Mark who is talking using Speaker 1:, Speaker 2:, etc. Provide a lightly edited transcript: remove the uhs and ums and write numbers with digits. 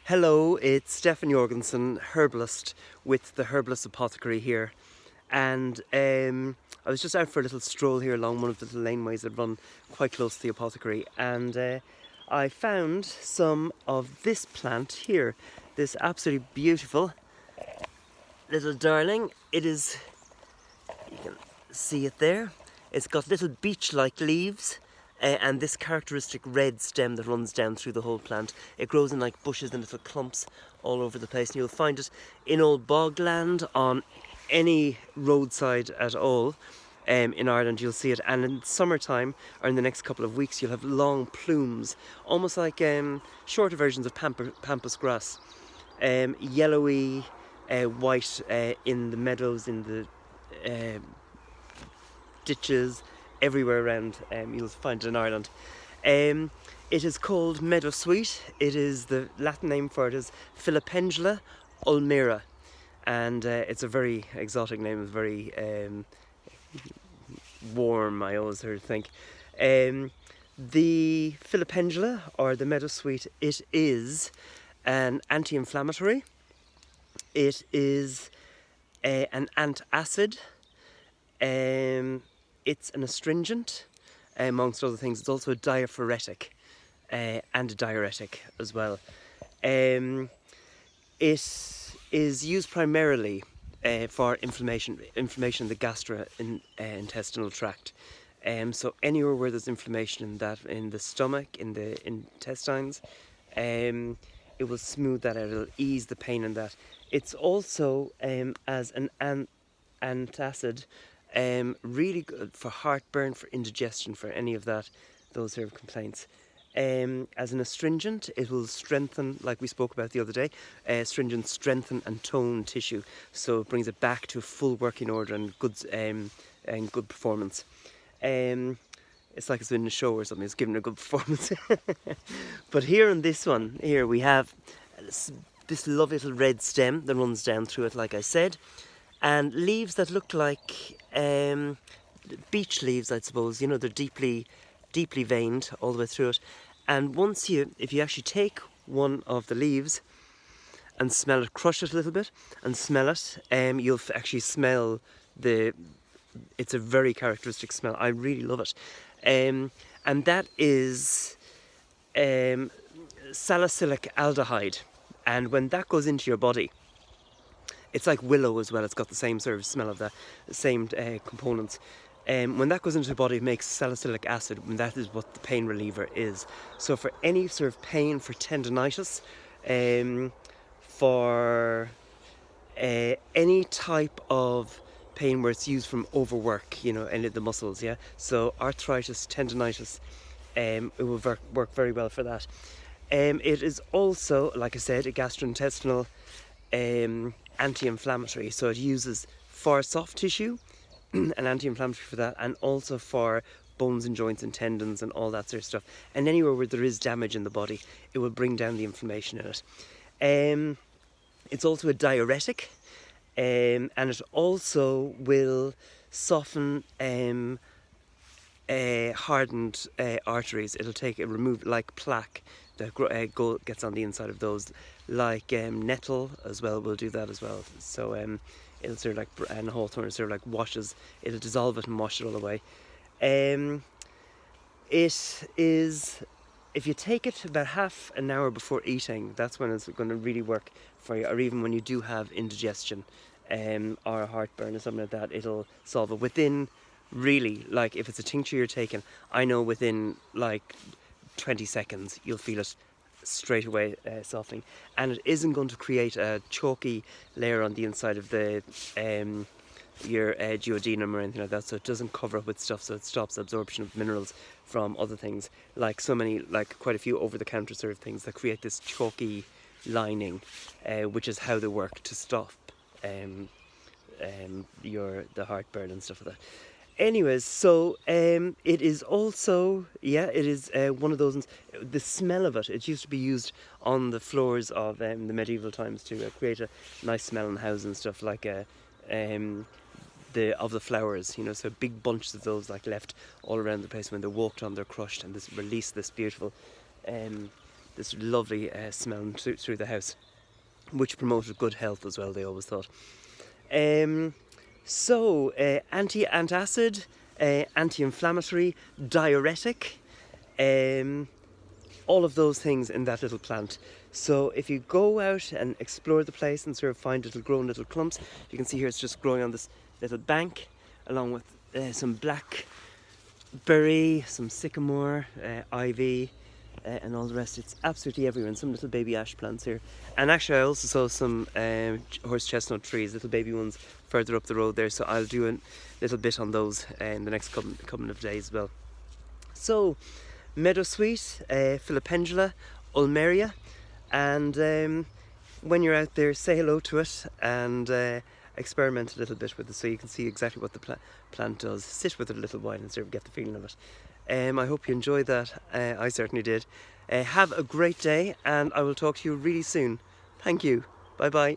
Speaker 1: Hello, it's Stefan Jorgensen, herbalist with the Herbalist Apothecary here. And I was just out for a little stroll here along one of the little laneways that run quite close to the apothecary. And I found some of this plant here, this absolutely beautiful little darling. It is, you can see it there. It's got little beech-like leaves. And this characteristic red stem that runs down through the whole plant. It grows in like bushes and little clumps all over the place, and you'll find it in old bogland, on any roadside at all. In Ireland you'll see it, and in summertime or in the next couple of weeks you'll have long plumes, almost like shorter versions of pampas grass, yellowy, white, in the meadows, in the ditches, everywhere around. You'll find it in Ireland. It is called Meadowsweet. It is, the Latin name for it is Fillipendula ulmira, and it's a very exotic name. It's very warm, I always heard think. The Fillipendula, or the Meadowsweet, it is an anti-inflammatory. It is an antacid. It's an astringent, amongst other things. It's also a diaphoretic and a diuretic as well. It is used primarily for inflammation in the gastrointestinal tract. So anywhere where there's inflammation in the stomach, in the intestines, it will smooth that out. It'll ease the pain in that. It's also as an antacid. Really good for heartburn, for indigestion, for any of those sort of complaints. As an astringent, it will strengthen, like we spoke about the other day. Astringents strengthen and tone tissue, so it brings it back to full working order and good performance. It's like it's been in a show or something. It's given a good performance. But here on this one, here we have this lovely little red stem that runs down through it, like I said. And leaves that look like beech leaves, I suppose. You know, they're deeply veined all the way through it. And if you actually take one of the leaves and smell it, crush it a little bit and smell it, you'll actually smell it's a very characteristic smell. I really love it. And that is salicylic aldehyde. And when that goes into your body, it's like willow as well. It's got the same sort of smell of the same components. When that goes into the body, it makes salicylic acid, and that is what the pain reliever is. So for any sort of pain, for tendinitis, for any type of pain where it's used from overwork, you know, any of the muscles, yeah. So arthritis, tendinitis, it will work very well for that. It is also, like I said, a gastrointestinal anti-inflammatory, so it uses for soft tissue an anti-inflammatory for that, and also for bones and joints and tendons and all that sort of stuff, and anywhere where there is damage in the body, it will bring down the inflammation in it. It's also a diuretic, and it also will soften hardened arteries. It'll remove like plaque that gets on the inside of those, like nettle as well will do that as well. So it'll sort of like, and hawthorn sort of like washes, it'll dissolve it and wash it all away. It is, if you take it about half an hour before eating, that's when it's going to really work for you, or even when you do have indigestion or heartburn or something like that, it'll solve it within, really, like if it's a tincture you're taking, I know within like 20 seconds you'll feel it straight away softening, and it isn't going to create a chalky layer on the inside of your duodenum or anything like that, so it doesn't cover up with stuff, so it stops absorption of minerals from other things, like quite a few over-the-counter sort of things that create this chalky lining, which is how they work to stop the heartburn and stuff like that. Anyways, so it is also, it is one of those, the smell of it used to be used on the floors of the medieval times to create a nice smell in the house and stuff, like the flowers, you know, so big bunches of those like left all around the place. When they're walked on, they're crushed, and this release this beautiful this lovely smell through the house, which promoted good health as well, they always thought. Antacid, anti-inflammatory, diuretic, all of those things in that little plant. So if you go out and explore the place and sort of find it'll grow in little clumps, you can see here it's just growing on this little bank, along with some blackberry, some sycamore, ivy, and all the rest. It's absolutely everywhere, and some little baby ash plants here. And actually I also saw some horse chestnut trees, little baby ones, further up the road there, so I'll do a little bit on those in the next couple of days as well. So Meadowsweet, Fillipendula, Ulmeria, and when you're out there, say hello to it and experiment a little bit with it, so you can see exactly what the plant does. Sit with it a little while and sort of get the feeling of it. I hope you enjoyed that. I certainly did. Have a great day, and I will talk to you really soon. Thank you. Bye bye.